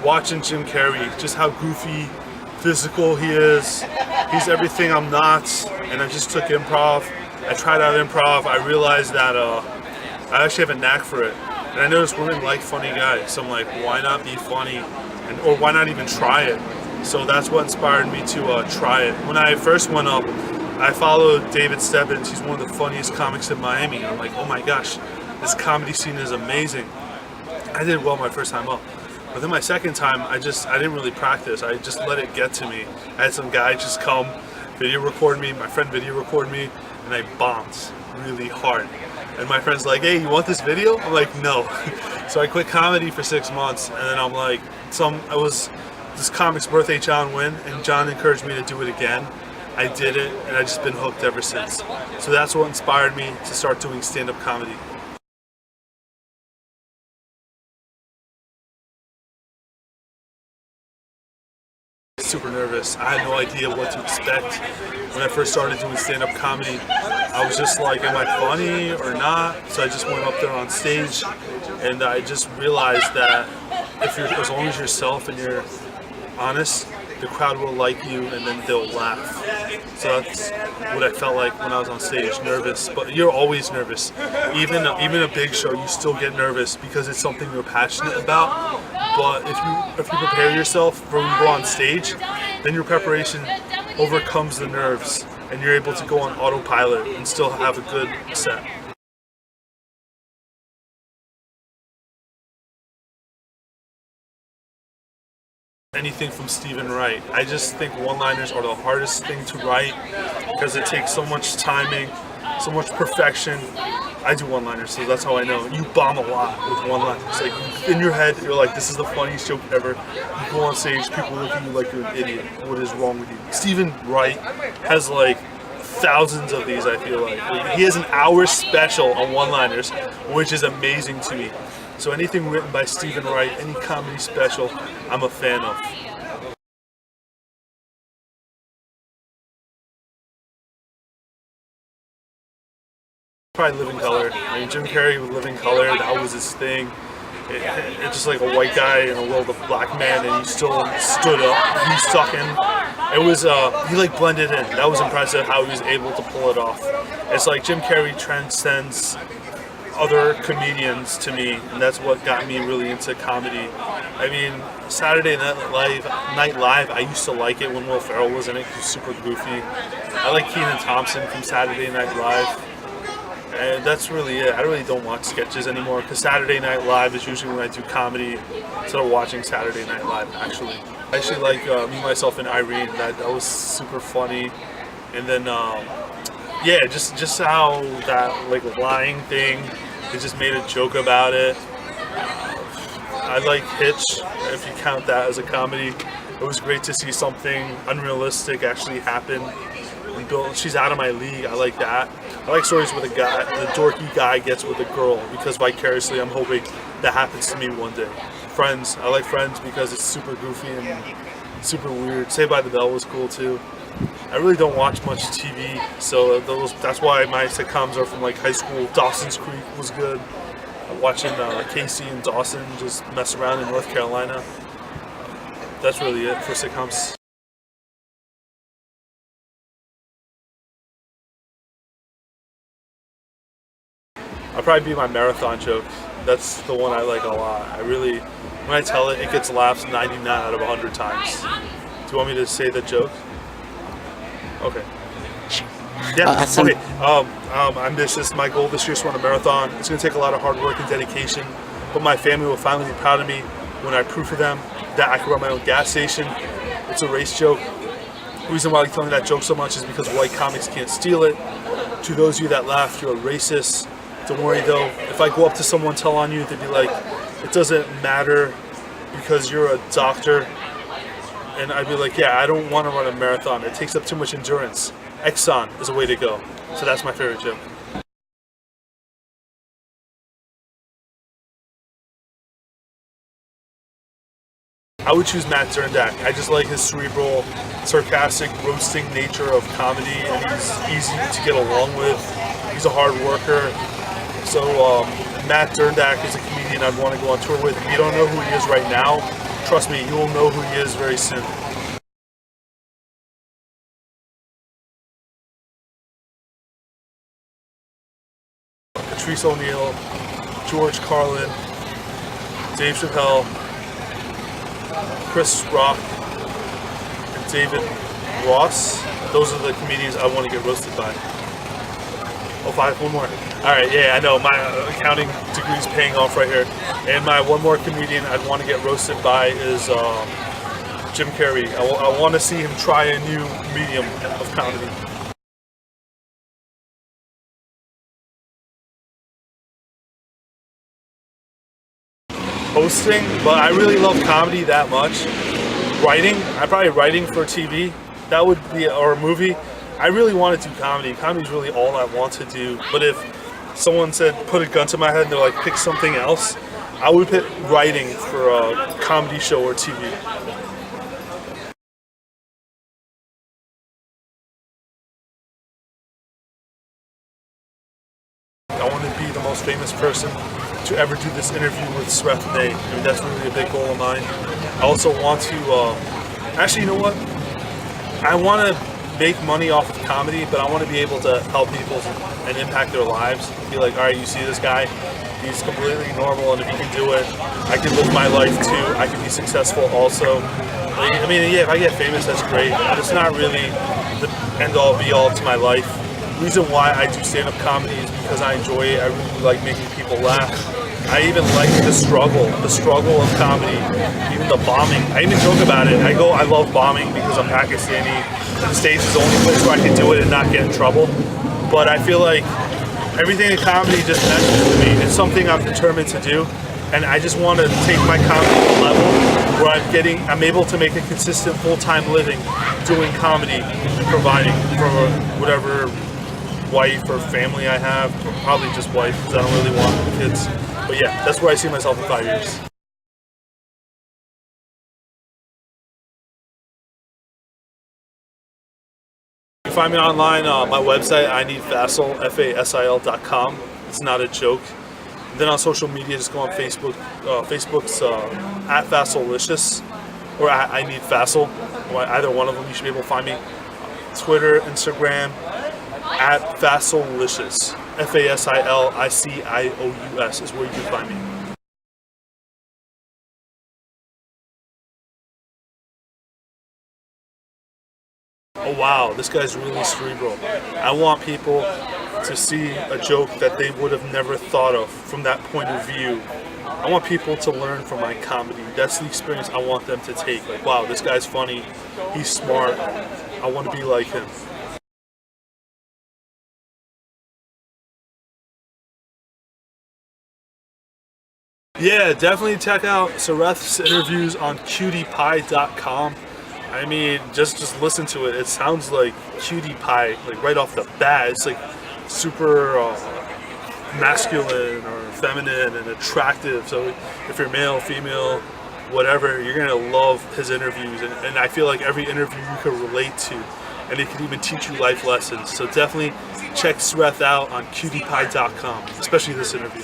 watching Jim Carrey, just how goofy, physical he is. He's everything I'm not, and I just took improv. I tried out improv. I realized that I actually have a knack for it. And I noticed women like funny guys, so I'm like, why not be funny? Or why not even try it? So that's what inspired me to try it. When I first went up, I followed David Stebbins. He's one of the funniest comics in Miami. I'm like, oh my gosh, this comedy scene is amazing. I did well my first time up. But then my second time, I didn't really practice. I just let it get to me. I had some guy just come, video record me, my friend video record me, and I bombed really hard. And my friend's like, hey, you want this video? I'm like, no. So I quit comedy for 6 months, and then I'm like, it was this comic's birthday, John Wynn, and John encouraged me to do it again. I did it, and I've just been hooked ever since. So that's what inspired me to start doing stand-up comedy. Super nervous. I had no idea what to expect. When I first started doing stand-up comedy, I was just like, am I funny or not? So I just went up there on stage, and I just realized that as long as you're yourself and you're honest, the crowd will like you, and then they'll laugh. So that's what I felt like when I was on stage, nervous. But you're always nervous. Even a big show, you still get nervous because it's something you're passionate about. But if you prepare yourself for when you go on stage, then your preparation overcomes the nerves, and you're able to go on autopilot and still have a good set. Anything from Stephen Wright. I just think one-liners are the hardest thing to write because it takes so much timing, so much perfection. I do one-liners, so that's how I know. You bomb a lot with one-liners. Like, in your head, you're like, this is the funniest joke ever. You go on stage, people look at you like you're an idiot. What is wrong with you? Stephen Wright has like thousands of these, I feel like. He has an hour special on one-liners, which is amazing to me. So anything written by Stephen Wright, any comedy special, I'm a fan of. Probably Living Color. I mean, Jim Carrey with Living Color, that was his thing. It's just like a white guy in a world of black man, and he still stood up. He stuck in. It was, he like blended in. That was impressive how he was able to pull it off. It's like Jim Carrey transcends other comedians to me, and that's what got me really into comedy. I mean, Saturday Night Live, I used to like it when Will Ferrell was in it. He was super goofy. I like Kenan Thompson from Saturday Night Live. And that's really it. I really don't watch sketches anymore because Saturday Night Live is usually when I do comedy instead of watching Saturday Night Live, actually. I actually like Me, Myself, and Irene. That was super funny. And then, yeah, just how that like lying thing, they just made a joke about it. I like Hitch, if you count that as a comedy. It was great to see something unrealistic actually happen. She's out of my league. I like that. I like stories where the dorky guy gets with a girl, because vicariously I'm hoping that happens to me one day. Friends. I like Friends because it's super goofy and super weird. Saved by the Bell was cool too. I really don't watch much TV, so that's why my sitcoms are from like high school. Dawson's Creek was good. Watching Casey and Dawson just mess around in North Carolina. That's really it for sitcoms. I'll probably be my marathon joke. That's the one I like a lot. When I tell it, it gets laughs 99 out of 100 times. Do you want me to say the joke? Okay. Yeah. Okay. I'm ambitious. My goal this year is to run a marathon. It's going to take a lot of hard work and dedication, but my family will finally be proud of me when I prove to them that I can run my own gas station. It's a race joke. The reason why I tell me that joke so much is because white comics can't steal it. To those of you that laughed, you're a racist. Don't worry though, if I go up to someone, tell on you, they'd be like, it doesn't matter because you're a doctor. And I'd be like, yeah, I don't want to run a marathon. It takes up too much endurance. Exxon is a way to go. So that's my favorite joke. I would choose Matt Derndak. I just like his cerebral, sarcastic, roasting nature of comedy, and he's easy to get along with. He's a hard worker. So Matt Derndak is a comedian I'd want to go on tour with. We don't know who he is right now, trust me, you will know who he is very soon. Patrice O'Neal, George Carlin, Dave Chappelle, Chris Rock, and David Ross. Those are the comedians I want to get roasted by. Oh, one more. Alright, yeah, I know, my accounting degree is paying off right here. And my one more comedian I'd want to get roasted by is Jim Carrey. I want to see him try a new medium of comedy. Hosting, but I really love comedy that much. Writing, I'm probably writing for TV. That would be, or a movie. I really want to do comedy. Comedy is really all I want to do. But if someone said, put a gun to my head and they're like, pick something else, I would pick writing for a comedy show or TV. I want to be the most famous person to ever do this interview with Sreth Nay. I mean, that's really a big goal of mine. I also want to, actually, you know what? I want to make money off of comedy, but I want to be able to help people and impact their lives. Be like, all right, you see this guy? He's completely normal, and if he can do it, I can live my life too. I can be successful also. I mean, yeah, if I get famous, that's great, but it's not really the end-all, be-all to my life. The reason why I do stand-up comedy is because I enjoy it. I really like making people laugh. I even like the struggle of comedy, even the bombing. I even joke about it. I love bombing because I'm Pakistani. The States is the only place where I can do it and not get in trouble. But I feel like everything in comedy just meshes with me. It's something I'm determined to do, and I just want to take my comedy to a level where I'm able to make a consistent full-time living doing comedy and providing for whatever wife or family I have. Probably just wife, because I don't really want kids. But yeah, that's where I see myself in 5 years. You can find me online on my website, ineedfasil, fasil.com. It's not a joke. And then on social media, just go on Facebook. Facebook's at Fasilicious or at I Need Fasil. Either one of them, you should be able to find me. Twitter, Instagram, at Fasilicious. Fasilicious is where you can find me. Oh wow, this guy's really cerebral. I want people to see a joke that they would have never thought of from that point of view. I want people to learn from my comedy. That's the experience I want them to take. Like, wow, this guy's funny, he's smart, I want to be like him. Yeah, definitely check out Sreth's interviews on QtiePie.com. I mean, just listen to it. It sounds like Cutie Pie, like right off the bat. It's like super masculine or feminine and attractive. So if you're male, female, whatever, you're gonna love his interviews. And I feel like every interview you can relate to, and it can even teach you life lessons. So definitely check Sreth out on QtiePie.com, especially this interview.